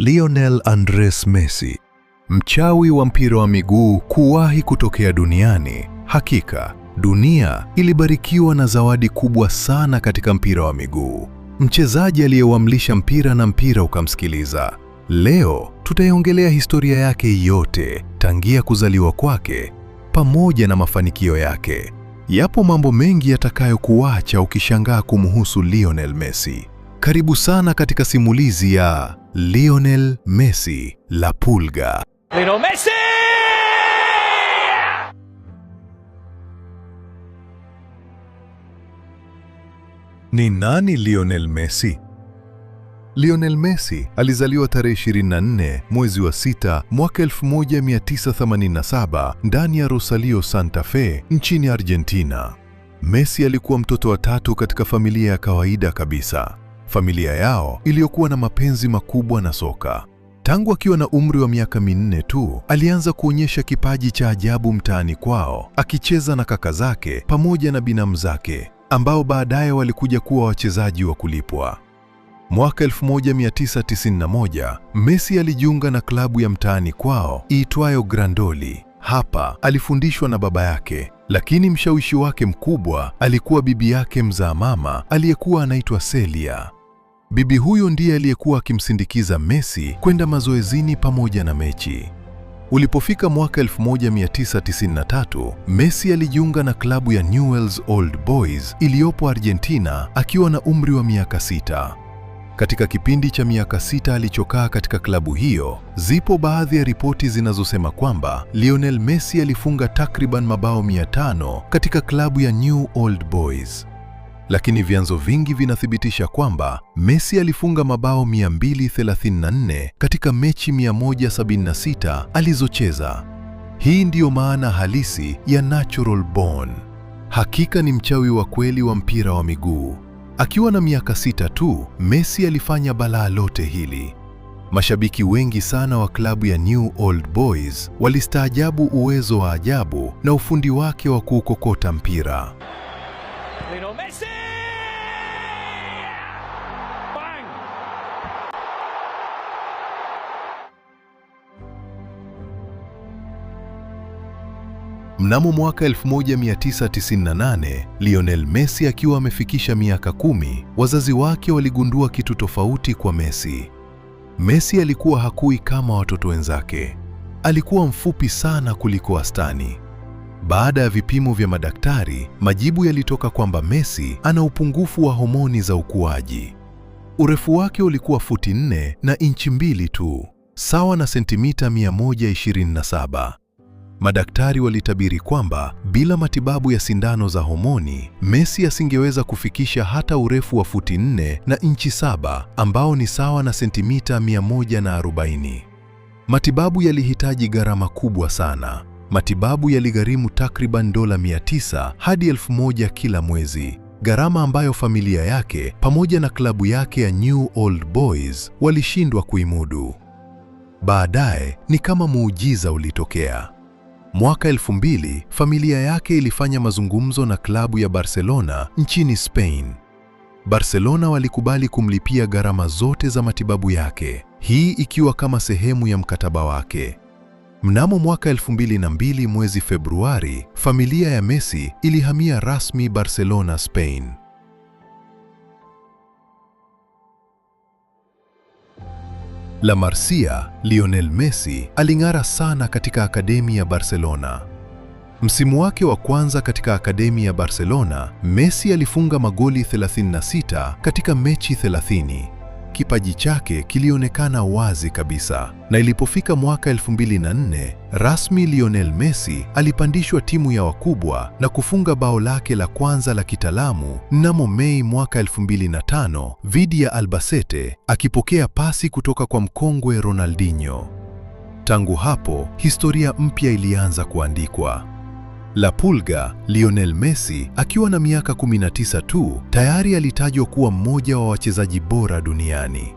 Lionel Andres Messi, mchawi wa mpira wa miguu kuwahi kutokea duniani. Hakika, dunia ilibarikiwa na zawadi kubwa sana katika mpira wa miguu. Mchezaji aliyeuamlisha mpira na mpira ukamsikiliza. Leo tutaiongelea historia yake yote, tangia kuzaliwa kwake pamoja na mafanikio yake. Yapo mambo mengi yatakayokuacha ukishangaa kumhusu Lionel Messi. Karibu sana katika simulizi ya Lionel Messi, La Pulga. Lionel Messi! Ni nani Lionel Messi? Lionel Messi alizaliwa tarehe 24 mwezi wa 6 mwaka 1987 ndani ya Rosario, Santa Fe, nchini Argentina. Messi alikuwa mtoto wa tatu katika familia ya kawaida kabisa. Familia yao iliyokuwa na mapenzi makubwa na soka. Tangu akiwa na umri wa miaka 4 tu, alianza kuonyesha kipaji cha ajabu mtaani kwao, akicheza na kaka zake pamoja na binamu zake, ambao baadaye walikuja kuwa wachezaji wa kulipwa. Mwaka 1991, Messi alijiunga na klabu ya mtaani kwao iitwayo Grandoli. Hapa alifundishwa na baba yake, lakini mshawishi wake mkubwa alikuwa bibi yake mzaa mama aliyekuwa anaitwa Celia. Bibi huyo ndiye aliyekuwa akimsindikiza Messi kwenda mazoezini pamoja na mechi. Ulipofika mwaka 1993, Messi alijiunga na klabu ya Newell's Old Boys iliyopo Argentina akiwa na umri wa miaka 6. Katika kipindi cha miaka 6 alichokaa katika klabu hiyo, zipo baadhi ya ripoti zinazosema kwamba Lionel Messi alifunga takriban mabao 500 katika klabu ya New Old Boys. Lakini vyanzo vingi vinathibitisha kwamba Messi alifunga mabao 234 katika mechi 176 alizocheza. Hii ndiyo maana halisi ya natural born. Hakika ni mchawi wa kweli wa mpira wa miguu. Akiwa na miaka 6 tu, Messi alifanya balaa lote hili. Mashabiki wengi sana wa klabu ya New Old Boys walistaajabu uwezo wa ajabu na ufundi wake wa kuukokota mpira. Lionel Messi! Bang! Mnamo mwaka 1998, Lionel Messi akiwa amefikisha miaka 10, wazazi wake waligundua kitu tofauti kwa Messi. Messi alikuwa hakui kama watoto wenzake. Alikuwa mfupi sana kuliko wastani. Baada ya vipimo vya madaktari, majibu yalitoka kwamba Messi ana upungufu wa homoni za ukuaji. Urefu wake ulikuwa futi 4 na inchi 2 tu, sawa na sentimita 127. Madaktari walitabiri kwamba bila matibabu ya sindano za homoni, Messi asingeweza kufikisha hata urefu wa futi 4 na inchi 7, ambao ni sawa na sentimita 140. Matibabu yalihitaji gharama kubwa sana. Matibabu yaligharimu takriban dola 900 hadi 1000 kila mwezi, gharama ambayo familia yake pamoja na klabu yake ya New Old Boys walishindwa kuimudu. Baadaye ni kama muujiza ulitokea. Mwaka 2000, familia yake ilifanya mazungumzo na klabu ya Barcelona nchini Spain. Barcelona walikubali kumlipia gharama zote za matibabu yake, hii ikiwa kama sehemu ya mkataba wake. Mnamo mwaka 2002 mwezi Februari, familia ya Messi ilihamia rasmi Barcelona, Spain. La Masia, Lionel Messi aling'ara sana katika akademi ya Barcelona. Msimu wake wa kwanza katika akademi ya Barcelona, Messi alifunga magoli 36 katika mechi 30. Kipaji chake kilionekana wazi kabisa, na ilipofika mwaka 2004, rasmi Lionel Messi alipandishwa timu ya wakubwa na kufunga bao lake la kwanza la kitaalamu mnamo Mei mwaka 2005 dhidi ya Albacete, akipokea pasi kutoka kwa mkongwe Ronaldinho. Tangu hapo, historia mpya ilianza kuandikwa. La Pulga, Lionel Messi akiwa na miaka 19 tu, tayari alitajwa kuwa mmoja wa wachezaji bora duniani.